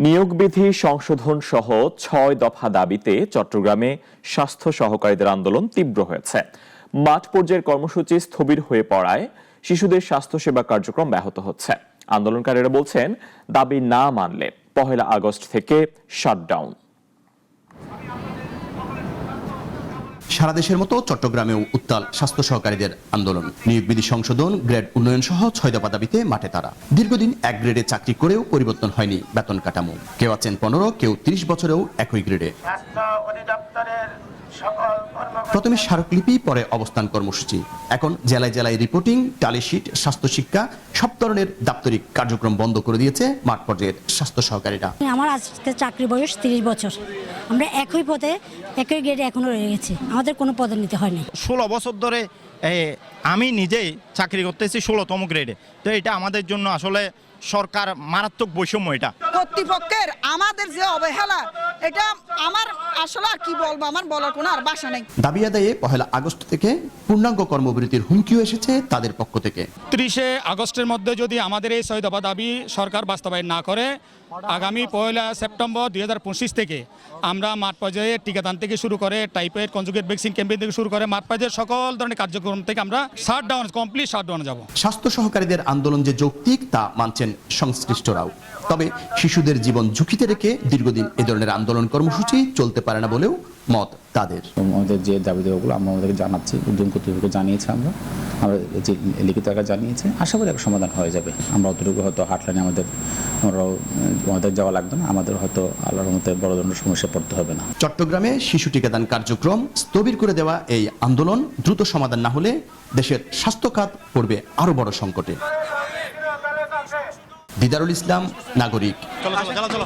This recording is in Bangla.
নিয়োগ বিধি সংশোধন সহ ৬ দফা দাবিতে চট্টগ্রামে স্বাস্থ্য সহকারীদের আন্দোলন তীব্র হয়েছে। মাঠ পর্যায়ের কর্মসূচি স্থবির হয়ে পড়ায় শিশুদের স্বাস্থ্যসেবা কার্যক্রম ব্যাহত হচ্ছে। আন্দোলনকারীরা বলছেন, দাবি না মানলে ১ আগস্ট থেকে শাটডাউন। সারা দেশের মতো চট্টগ্রামেও উত্তাল স্বাস্থ্য সহকারীদের আন্দোলন। নিয়োগ বিধি সংশোধন, গ্রেড উন্নয়ন সহ ৬ দফা দাবিতে মাঠে তারা। দীর্ঘদিন এক গ্রেডে চাকরি করেও পরিবর্তন হয়নি বেতন কাঠামো। কেউ আছেন ১৫, কেউ ৩০ বছরেও একই গ্রেডে। প্রথমে স্মারকলিপি, পরে অবস্থান কর্মসূচি, এখন জেলায় জেলায় রিপোর্টিং, টালিশিট, স্বাস্থ্য শিক্ষা সব ধরনের দাপ্তরিক কার্যক্রম বন্ধ করে দিয়েছে মাঠ পর্যায়ের স্বাস্থ্য সহকারীরা। আমার আজকে চাকরি বয়স ৩০ বছর, আমরা একই পদে একই গ্রেডে এখনো রয়ে গেছি, আমাদের কোনো পদোন্নতি হয়নি। ১৬ বছর ধরে আমি নিজেই চাকরি করতেছি ১৬তম গ্রেডে। তো এটা আমাদের জন্য আসলে সরকার মারাত্মক বৈষম্য। এটা কর্তৃপক্ষের আমাদের যে অবহেলা, এটা আমার আসলে আর কি বলবো, আমার বলার কোনো আর ভাষা নেই। দাবি আদায়ে ১ আগস্ট থেকে পূর্ণাঙ্গ কর্মবিরতির হুমকিও এসেছে তাদের পক্ষ থেকে। ৩০ আগস্টের মধ্যে যদি আমাদের এই ৬ দফা দাবি সরকার বাস্তবায়ন না করে, আগামী ১ সেপ্টেম্বর ২০২৫ থেকে আমরা মাঠ পর্যায়ে টিকাদান থেকে শুরু করে টাইফয়েড কনজুগেট ভ্যাকসিন ক্যাম্পেইন থেকে শুরু করে মাঠ পর্যায়ের সকল ধরনের কার্যক্রম থেকে আমরা কমপ্লিট শাটডাউনে যাব। স্বাস্থ্য সহকারীদের আন্দোলন যে যৌক্তিক তা মানছেন সংশ্লিষ্টরাও। তবে শিশুদের জীবন ঝুঁকিতে রেখে দীর্ঘদিন এ ধরনের আন্দোলন কর্মসূচি চলতে পারে না বলেও মত তাদের। আমাদের যে দাবি দেওয়াগুলো আমরা আমাদেরকে জানাচ্ছি, উদ্যোগ কর্তৃপক্ষকে জানিয়েছি, আমরা যে লিখিত আকারে জানিয়েছে, আশা করি একটা সমাধান হয়ে যাবে। আমরা অতটুকু হয়তো হাটলাইনে আমাদের যাওয়া লাগবে না, আমাদের হয়তো আল্লাহর মধ্যে বড় ধরনের সমস্যা পড়তে হবে না। চট্টগ্রামে শিশু টিকাদান কার্যক্রম স্থবির করে দেওয়া এই আন্দোলন দ্রুত সমাধান না হলে দেশের স্বাস্থ্য খাত পড়বে আরো বড় সংকটে। দিদারুল ইসলাম, নাগরিক। চলো।